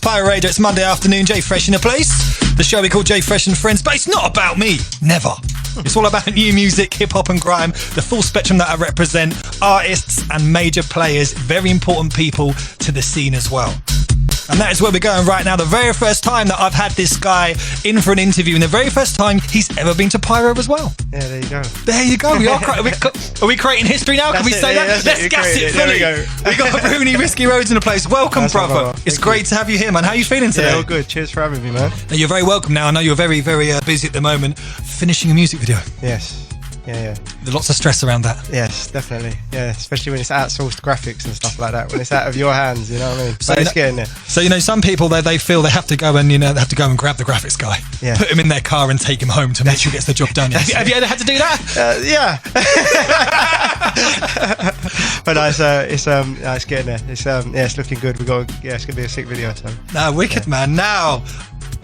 Pirate Radio. It's Monday afternoon, Jay Fresh in the place. The show we call Jay Fresh and Friends, but it's not about me. Never. It's all about new music, hip-hop and grime, the full spectrum that I represent, artists and major players, very important people to the scene as well. And that is where we're going right now. The very first time that I've had this guy in for an interview, and the very first time he's ever been to Pyro as well. Yeah, there you go. There you go. Are we creating history now? Can we say that? Let's gas it fully. We got ROONY Risky Roadz in the place. Welcome, brother. It's great to have you here, man. How are you feeling today? Yeah, all good. Cheers for having me, man. Now, you're very welcome now. I know you're very, very busy at the moment finishing a music video. Yes. Yeah. There's lots of stress around that. Yes, definitely. Yeah, especially when it's outsourced graphics and stuff like that. When it's out of your hands, you know what I mean? But it's getting there. So, some people, they feel they have to go and, they have to go and grab the graphics guy. Yeah. Put him in their car and take him home to make sure he gets the job done. Have you ever had to do that? Yeah. But it's getting there. It's looking good. It's going to be a sick video. So. No, wicked, man. Now,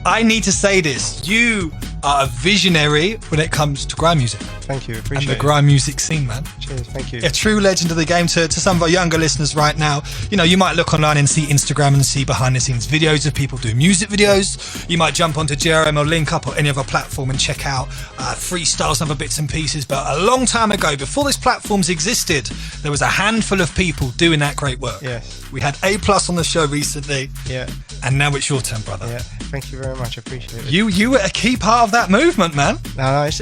I need to say this. You are a visionary when it comes to grime music. Thank you, appreciate it. And the grime music scene, man. Cheers, thank you. A true legend of the game to some of our younger listeners right now. You might look online and see Instagram and see behind the scenes videos of people doing music videos. You might jump onto JRM or Link Up or any other platform and check out freestyles and other bits and pieces. But a long time ago, before these platforms existed, there was a handful of people doing that great work. Yes. We had A+ on the show recently. Yeah. And now it's your turn, brother. Yeah, thank you very much, I appreciate it. You were a key part of that movement, man. No, it's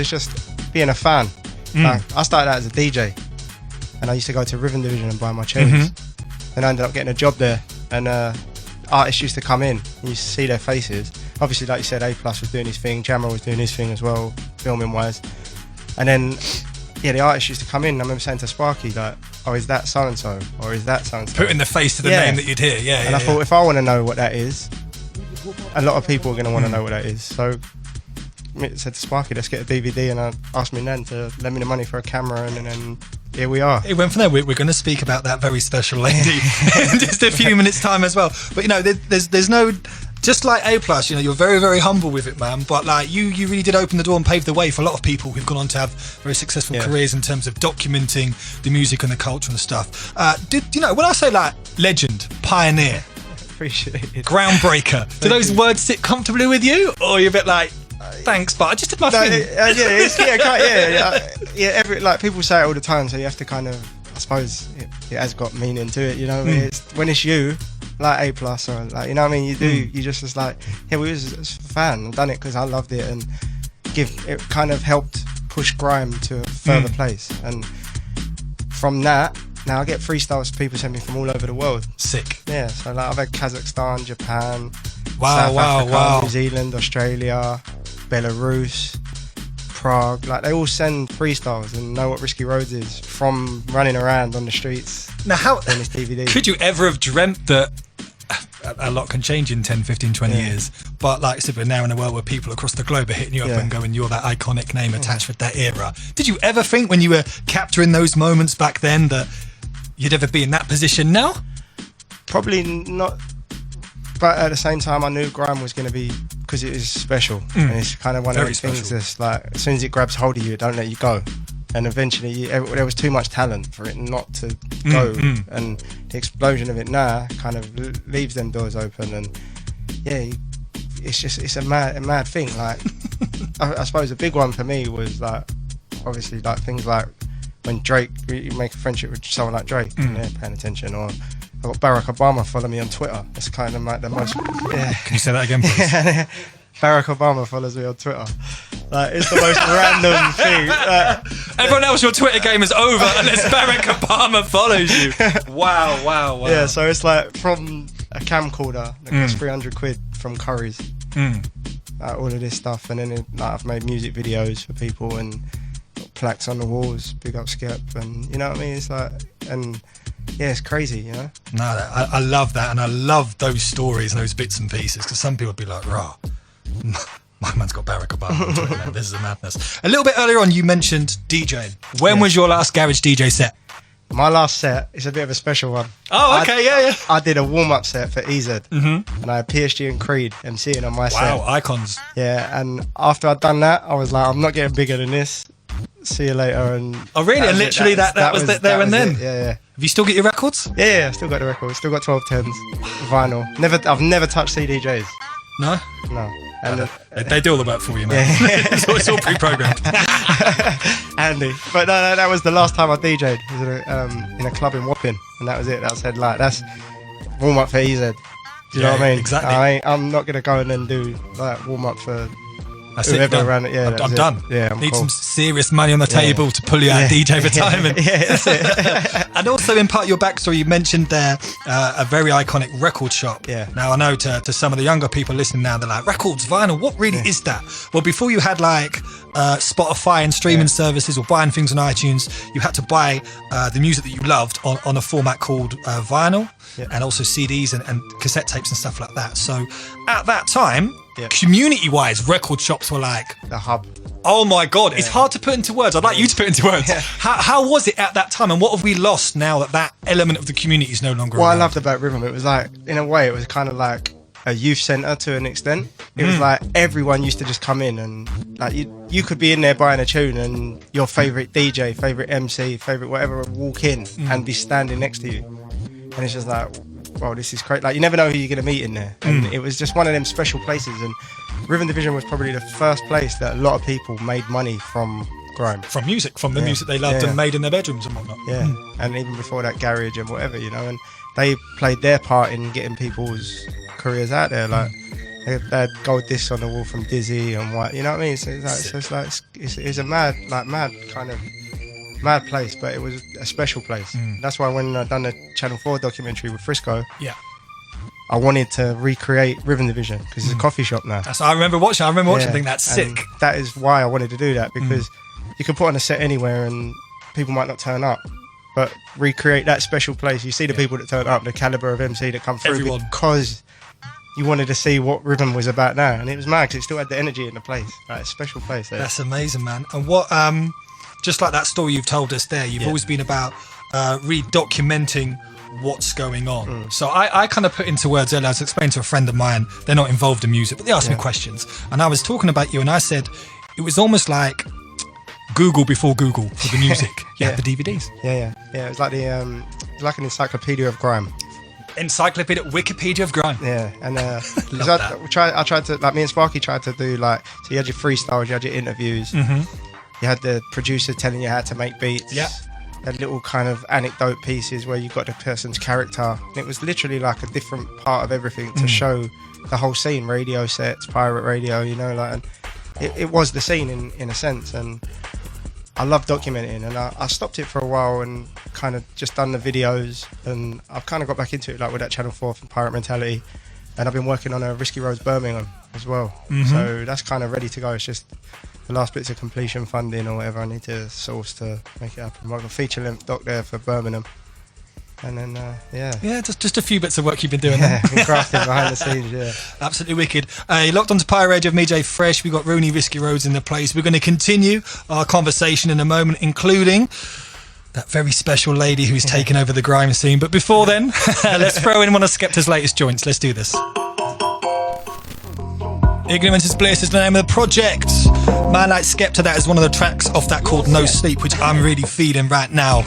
just being a fan. Like, I started out as a DJ, and I used to go to Riven Division and buy my tunes. Then I ended up getting a job there, and artists used to come in, and you see their faces. Obviously, like you said, A+ was doing his thing, Jammer was doing his thing as well, filming wise. And then, the artists used to come in, and I remember saying to Sparky, like, oh, is that so-and-so? Or is that so-and-so? Putting the face to the name that you'd hear, And I thought, if I want to know what that is, a lot of people are going to want to know what that is. So I said to Sparky, let's get a DVD, and I asked me then to lend me the money for a camera, and then here we are. It went from there. We're going to speak about that very special lady in just a few minutes' time as well. But there's no, just like A+, you're very, very humble with it, man. But like you really did open the door and pave the way for a lot of people who've gone on to have very successful careers in terms of documenting the music and the culture and stuff. When I say like legend, pioneer, appreciate it, groundbreaker, do those words sit comfortably with you, or are you a bit like, thanks, but I just did my thing? People say it all the time, so you have to kind of, I suppose it has got meaning to it, It's when it's you, like A+, or like, you know what I mean, you just like, we was a fan, I've done it because I loved it, and it kind of helped push grime to a further place. And from that, now I get freestyles people send me from all over the world. Sick. Yeah, so like I've had Kazakhstan, Japan, South Africa, New Zealand, Australia, Belarus, Prague. Like, they all send freestyles and know what Risky Roadz is from running around on the streets. Now, how in this DVD. Could you ever have dreamt that a lot can change in 10, 15, 20 years? But like I said, we're now in a world where people across the globe are hitting you up and going, you're that iconic name attached with that era. Did you ever think when you were capturing those moments back then that you'd ever be in that position now? Probably not. But at the same time, I knew grime was going to be, because it is special. And it's kind of one of those things that's like, as soon as it grabs hold of you, it don't let you go. And eventually, there was too much talent for it not to go. And the explosion of it now kind of leaves them doors open. And it's a mad thing. Like, I suppose a big one for me was like, obviously, like things like when Drake, you make a friendship with someone like Drake, and they're paying attention, or I got Barack Obama follow me on Twitter. It's kind of like the most. Yeah. Can you say that again, please? Barack Obama follows me on Twitter. Like, it's the most random thing. Everyone else, your Twitter game is over unless Barack Obama follows you. Wow. Yeah, so it's like from a camcorder that costs 300 quid from Curry's. Like, all of this stuff, and then I've made music videos for people and got plaques on the walls. Big up Skepta, and you know what I mean. It's like, and yeah, it's crazy, No, I love that, and I love those stories and those bits and pieces, because some people would be like, rah, my man's got Barack Obama on Twitter, man. This is a madness. A little bit earlier on, you mentioned DJing. When was your last garage DJ set? My last set is a bit of a special one. Oh, okay, yeah. I did a warm-up set for EZ, and I had PSG and Creed MCing on my set. Wow, icons. Yeah, and after I'd done that, I was like, I'm not getting bigger than this. see you later. And oh really? And literally that was there and then. Yeah. Have you still got your records? Yeah, I've still got the records. Still got 1210s, vinyl. I've never touched CDJs. No. And they do all the work for you, man. Yeah. It's all pre-programmed. Handy. But no, that was the last time I DJ'd. It was in a club in Wapping, and that was it. That was headlight. That's warm up for EZ. Do you know what I mean? Exactly. I'm not gonna go and then do like warm up for. That's it. Around it. Yeah, I'm done. Yeah, need some serious money on the table to pull you out of DJ retirement. Yeah, that's it. And also, in part of your backstory, you mentioned there a very iconic record shop. Yeah. Now I know to some of the younger people listening now, they're like, records, vinyl. What really is that? Well, before you had like Spotify and streaming services or buying things on iTunes, you had to buy the music that you loved on a format called vinyl. Yeah. And also CDs and cassette tapes and stuff like that. So at that time, community-wise, record shops were like the hub. Oh my God, it's hard to put into words. I'd like you to put into words. Yeah. How was it at that time, and what have we lost now that element of the community is no longer around? What I loved about Riven, it was like, in a way, it was kind of like a youth centre to an extent. It was like everyone used to just come in and like you could be in there buying a tune and your favourite DJ, favourite MC, favourite whatever would walk in and be standing next to you. And it's just like, wow, this is great. Like, you never know who you're going to meet in there. And it was just one of them special places. And Riven Division was probably the first place that a lot of people made money from grime. From music, from the music they loved and made in their bedrooms and whatnot. Yeah. And even before that, garage and whatever, you know. And they played their part in getting people's careers out there. Like, they had gold discs on the wall from Dizzy and what, you know what I mean? So it's a mad kind of mad place, but it was a special place. That's why when I done the Channel 4 documentary with Frisco, I wanted to recreate Riven Division because it's a coffee shop now. I remember watching. I think that's sick. And that is why I wanted to do that, because you can put on a set anywhere and people might not turn up, but recreate that special place. You see the people that turn up, the caliber of MC that come through, because you wanted to see what Riven was about now, and it was mad because it still had the energy in the place. Like, a special place. That's amazing, man. And what just like that story you've told us there, you've always been about re-documenting what's going on. So I kind of put into words earlier, I was explaining to a friend of mine, they're not involved in music, but they asked me questions. And I was talking about you and I said, it was almost like Google before Google for the music. You had the DVDs. Yeah, it was like like an encyclopedia of grime. Encyclopedia, Wikipedia of grime. Yeah, and I tried to, like, me and Sparky tried to do, like, so you had your freestyles, you had your interviews. You had the producer telling you how to make beats. Yeah. Had little kind of anecdote pieces where you got the person's character. And it was literally like a different part of everything to show the whole scene, radio sets, pirate radio, you know, like, and it was the scene in a sense. And I love documenting, and I stopped it for a while and kind of just done the videos, and I've kind of got back into it, like with that Channel 4 from Pirate Mentality, and I've been working on a Risky Roads Birmingham as well. So that's kind of ready to go. It's just the last bits of completion funding or whatever I need to source to make it happen. I've got a feature-length doc there for Birmingham. And then, just a few bits of work you've been doing. Yeah, been crafting behind the scenes, Absolutely wicked. You're locked onto Pirate Radio with me, Jay Fresh. We've got ROONY, Risky Roads in the place. We're going to continue our conversation in a moment, including that very special lady who's taken over the grime scene. But before then, let's throw in one of Skepta's latest joints. Let's do this. Ignorance is Bliss is the name of the project. Man like Skepta, that is one of the tracks off that called No Sleep, which I'm really feeling right now.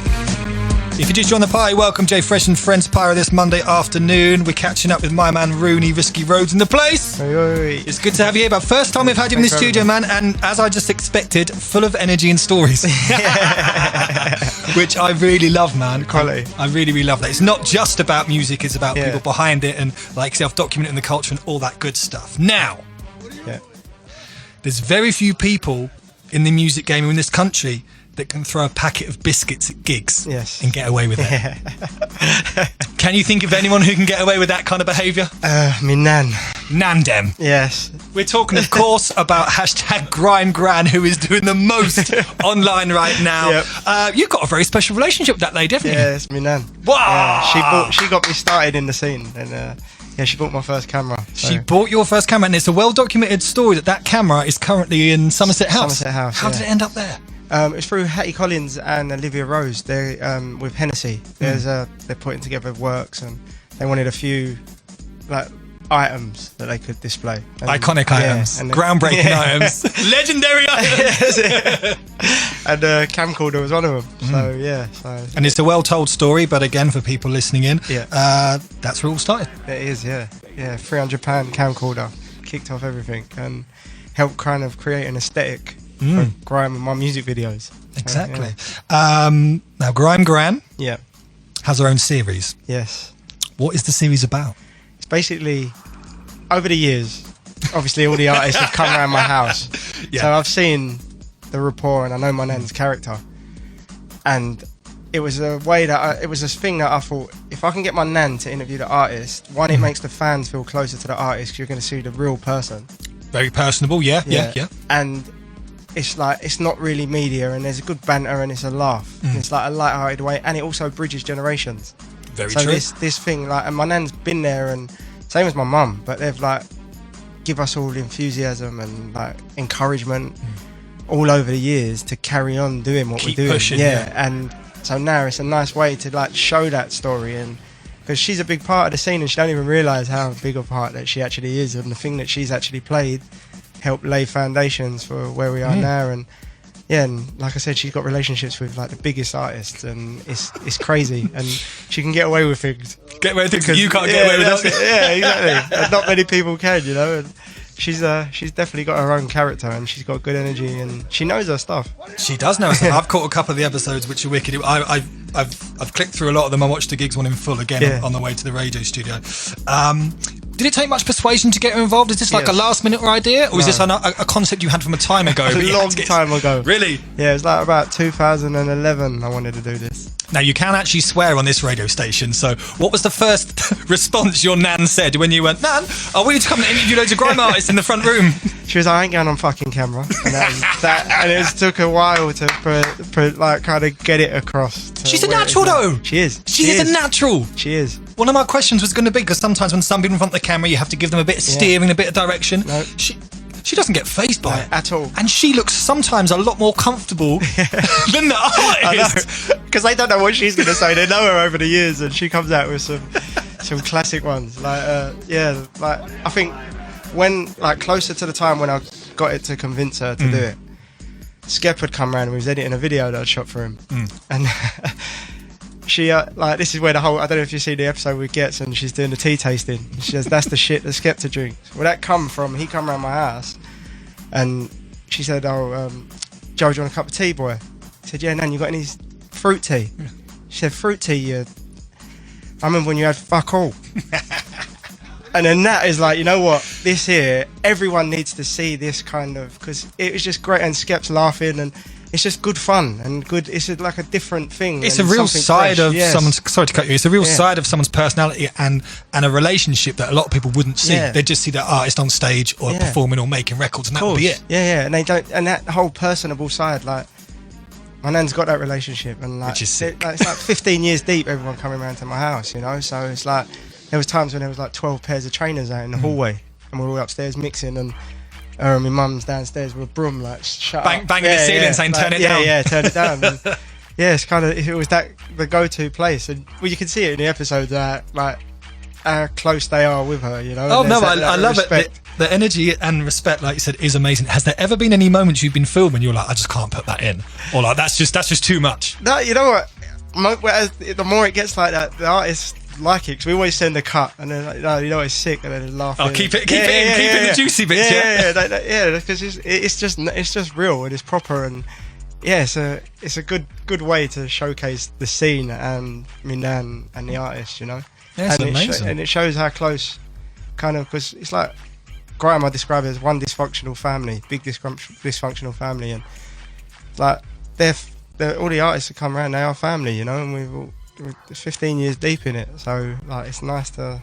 If you just joined the party, welcome. Jay Fresh and Friends Pyro this Monday afternoon. We're catching up with my man ROONY, Risky Roads in the place. It's good to have you here, but first time we've had you in the studio, man, and as I just expected, full of energy and stories. Which I really love, man. Quality. I really, really love that. It's not just about music, it's about people behind it and like self-documenting the culture and all that good stuff. Now, there's very few people in the music game in this country that can throw a packet of biscuits at gigs and get away with it. Can you think of anyone who can get away with that kind of behaviour? Me nan. Nandem. Yes. We're talking, of course, about hashtag Grime Gran, who is doing the most online right now. Yep. You've got a very special relationship with that lady, haven't you? Yeah, it's me nan. Wow. She got me started in the scene, and she bought my first camera. So. She bought your first camera, and it's a well-documented story that camera is currently in Somerset House. Somerset House. How did it end up there? It's through Hattie Collins and Olivia Rose. They're with Hennessy. They're putting together works, and they wanted a few like items that they could display. And, iconic items, groundbreaking items, legendary items. and camcorder was one of them. So yeah, and it's a well-told story, but again, for people listening in, that's where it all started. It is, yeah. £300 camcorder kicked off everything and helped kind of create an aesthetic for grime in my music videos. Exactly. Now, Grime Gran has her own series. Yes. What is the series about? It's basically, over the years, obviously all the artists have come around my house. So I've seen the rapport and I know my nan's character. And it was a way that it was a thing that I thought, if I can get my nan to interview the artist, one, it makes the fans feel closer to the artist because you're going to see the real person. Very personable, yeah. And it's like, it's not really media and there's a good banter and it's a laugh. And it's like a light-hearted way and it also bridges generations. Very true. So this thing, like, and my nan's been there and same as my mum, but they've like give us all enthusiasm and like encouragement all over the years to carry on doing what we're doing. Pushing, And so now it's a nice way to like show that story, and because she's a big part of the scene and she don't even realise how big a part that she actually is, and the thing that she's actually played helped lay foundations for where we are now. And and like I said, she's got relationships with like the biggest artists, and it's crazy, and she can get away with things. Get away with things you can't get away with. Yeah, exactly. And not many people can, you know. And she's definitely got her own character, and she's got good energy, and she knows her stuff. She does know her stuff. I've caught a couple of the episodes which are wicked. I've clicked through a lot of them. I watched the gigs one in full again on the way to the radio studio. Did it take much persuasion to get her involved? Is this like a last minute idea, or is this a concept you had from a time ago? A long time ago. Really? Yeah, it was like about 2011 I wanted to do this. Now, you can actually swear on this radio station, so what was the first response your nan said when you went, Nan, I want you to come and interview loads of grime artists in the front room? She was like, I ain't going on fucking camera. And that was that, and it took a while to like kind of get it across. She's a natural though. She is. She is a natural. She is. One of my questions was going to be, because sometimes when some people in front of the camera, you have to give them a bit of steering, a bit of direction. No. She doesn't get fazed by it at all, and she looks sometimes a lot more comfortable than the artist, because they don't know what she's going to say. They know her over the years, and she comes out with some classic ones. Like like I think when like closer to the time when I got it to convince her to do it, Skepta had come around and we was editing a video that I'd shot for him, and she like, this is where the whole, I don't know if you see the episode with Gets, and she's doing the tea tasting. She says that's the shit that Skepta drinks. Well, that come from, he come around my house and she said, oh, Joe, do you want a cup of tea, boy? I said, yeah, Nan, you got any fruit tea? She said, fruit tea, I remember when you had fuck all. And then that is like, you know what, this here, everyone needs to see this kind of, because it was just great, and Skep's laughing, and it's just good fun and good. It's like a different thing. It's a real side of someone's. Sorry to cut you. It's a real side of someone's personality and a relationship that a lot of people wouldn't see. They just see the artist on stage or performing or making records, and that would be it. Yeah, and they don't. And that whole personable side, like my nan's got that relationship, and like, which is sick. It's like 15 years deep. Everyone coming around to my house, you know. So it's like there was times when there was like 12 pairs of trainers out in the hallway, and we're all upstairs mixing, and her and my mum's downstairs with a broom, like shut up, banging the ceiling, saying turn it down. Yeah, turn it down. And, it's kind of, it was that the go-to place, and well, you can see it in the episodes that like how close they are with her, you know. Oh no, I love it. The energy and respect, like you said, is amazing. Has there ever been any moments you've been filming you're like, I just can't put that in, or like that's just too much? No, you know what? The more it gets like that, the artists like it, because we always send a cut, and then like, no, you know, it's sick, and then they laugh. Oh, keep it in the juicy bits. Because it's just real and it's proper, and it's a good way to showcase the scene and me nan and the artist, you know. Yeah, it's amazing, and it shows how close, kind of, because it's like grime. I describe it as one dysfunctional family, big dysfunctional family, and like they're all the artists that come around, they are family, you know, and we're 15 years deep in it, so like it's nice to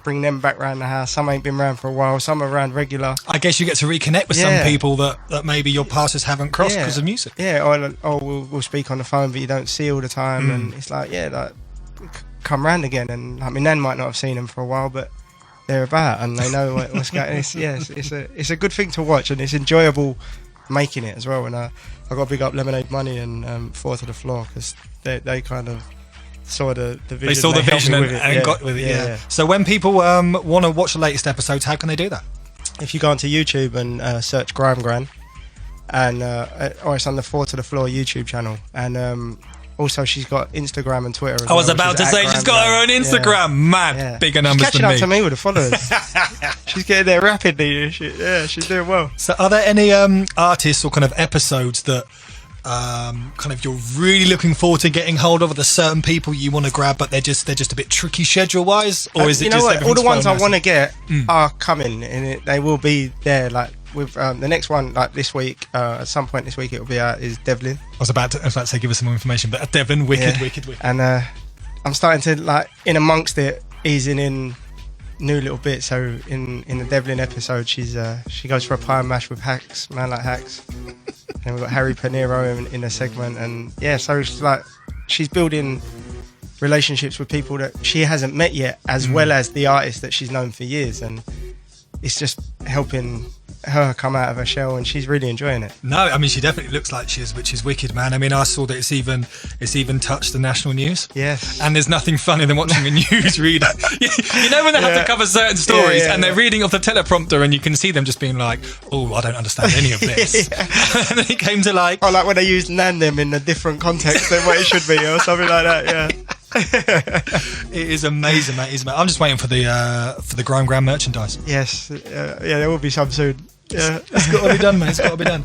bring them back around the house. Some ain't been around for a while, some are around regular. I guess you get to reconnect with some people that maybe your paths haven't crossed because of music. Or we'll speak on the phone but you don't see all the time, and it's like like come round again, and like my nan might not have seen them for a while, but they're about and they know what's going on. It's a good thing to watch, and it's enjoyable making it as well. And I got to big up Lemonade Money and Four to the Floor, because they kind of saw the vision. They saw the vision and got with it. Yeah. So when people want to watch the latest episodes, how can they do that? If you go onto YouTube and search Grime Gran, and or it's on the Four to the Floor YouTube channel, and also she's got Instagram and Twitter. As I was well, about to say she's got her own Instagram. Man, bigger numbers she's catching than up me. to me with the followers. She's getting there rapidly. She's doing well. So, are there any artists or kind of episodes that kind of you're really looking forward to getting hold of? Are there certain people you want to grab, but they're just a bit tricky schedule wise, or is it just all the ones I want to to get are coming, and they will be there. Like with the next one, like this week, at some point this week, it will be out. Is Devlin. I was about to say give us some more information, but Devlin, wicked. And I'm starting to like in amongst it, easing in new little bits. So in the Devlin episode, she goes for a pie and mash with Hacks, man like Hacks. And we've got Harry Panero in a segment, and so she's building relationships with people that she hasn't met yet, as well as the artists that she's known for years, and it's just helping her come out of her shell, and she's really enjoying it. No, I mean she definitely looks like she is, which is wicked, man. I mean I saw that it's even touched the national news. Yes. And there's nothing funnier than watching a newsreader. You know when they have to cover certain stories and they're reading off the teleprompter and you can see them just being like, oh, I don't understand any of this. And then it came to like when they used Nandem in a different context than what it should be, or something like that. It is amazing, mate. I'm just waiting for the Grime Gran merchandise. Yes, there will be some soon. Yeah, it's got to be done, mate. It's got to be done.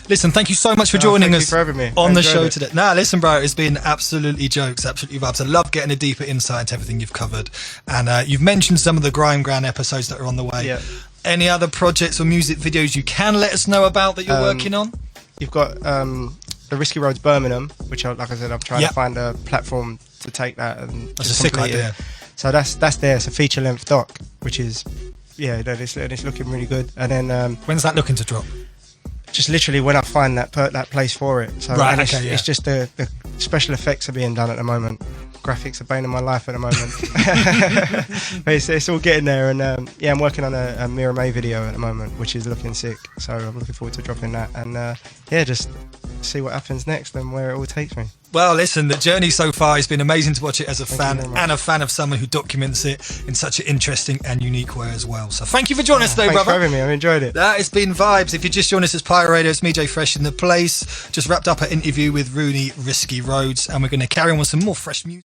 Listen, thank you so much for joining us for having me on the show today. Nah, listen, bro, it's been absolutely jokes, absolutely vibes. I love getting a deeper insight into everything you've covered, and you've mentioned some of the Grime Gran episodes that are on the way. Yeah. Any other projects or music videos you can let us know about that you're working on? You've got the Risky Roadz Birmingham, which, like I said, I'm trying to find a platform to take that. And that's a sick idea. So that's there. It's a feature-length doc, which is, it's looking really good. And then when's that looking to drop? Just literally when I find that place for it. So it's just the special effects are being done at the moment. Graphics are bane of my life at the moment. But it's all getting there, and I'm working on a Mira May video at the moment, which is looking sick. So I'm looking forward to dropping that, and just see what happens next and where it all takes me. Well, listen, the journey so far has been amazing to watch it as a fan, and a fan of someone who documents it in such an interesting and unique way as well. So thank you for joining us today, brother. Thanks for having me. I've enjoyed it. That has been vibes. If you just joined us, it's Pyro Radio. It's me, Jay Fresh, in the place. Just wrapped up an interview with ROONY, Risky Roadz, and we're going to carry on with some more fresh music.